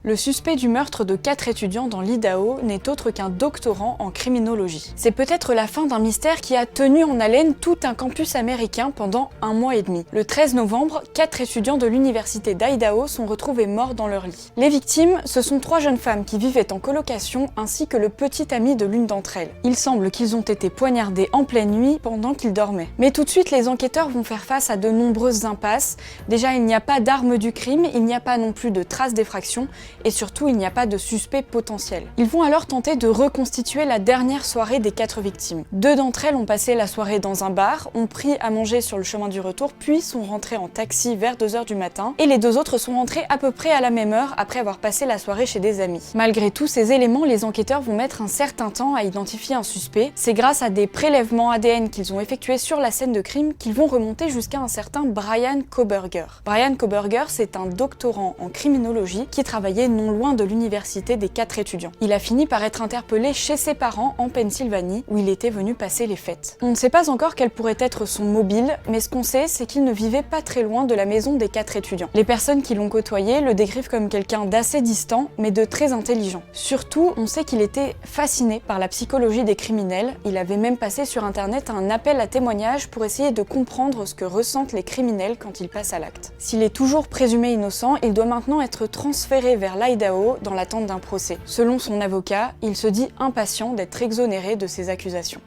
Le suspect du meurtre de 4 étudiants dans l'Idaho n'est autre qu'un doctorant en criminologie. C'est peut-être la fin d'un mystère qui a tenu en haleine tout un campus américain pendant 1 mois et demi. Le 13 novembre, 4 étudiants de l'université d'Idaho sont retrouvés morts dans leur lit. Les victimes, ce sont 3 jeunes femmes qui vivaient en colocation ainsi que le petit ami de l'une d'entre elles. Il semble qu'ils ont été poignardés en pleine nuit pendant qu'ils dormaient. Mais tout de suite, les enquêteurs vont faire face à de nombreuses impasses. Déjà, il n'y a pas d'armes du crime, il n'y a pas non plus de traces d'effraction, et surtout il n'y a pas de suspect potentiel. Ils vont alors tenter de reconstituer la dernière soirée des 4 victimes. 2 d'entre elles ont passé la soirée dans un bar, ont pris à manger sur le chemin du retour, puis sont rentrées en taxi vers 2h du matin, et les 2 autres sont rentrées à peu près à la même heure après avoir passé la soirée chez des amis. Malgré tous ces éléments, les enquêteurs vont mettre un certain temps à identifier un suspect. C'est grâce à des prélèvements ADN qu'ils ont effectués sur la scène de crime qu'ils vont remonter jusqu'à un certain Bryan Kohberger. Bryan Kohberger, c'est un doctorant en criminologie qui travaillait non loin de l'université des 4 étudiants. Il a fini par être interpellé chez ses parents en Pennsylvanie, où il était venu passer les fêtes. On ne sait pas encore quel pourrait être son mobile, mais ce qu'on sait, c'est qu'il ne vivait pas très loin de la maison des 4 étudiants. Les personnes qui l'ont côtoyé le décrivent comme quelqu'un d'assez distant, mais de très intelligent. Surtout, on sait qu'il était fasciné par la psychologie des criminels. Il avait même passé sur internet un appel à témoignages pour essayer de comprendre ce que ressentent les criminels quand ils passent à l'acte. S'il est toujours présumé innocent, il doit maintenant être transféré vers l'Idaho dans l'attente d'un procès. Selon son avocat, il se dit impatient d'être exonéré de ces accusations.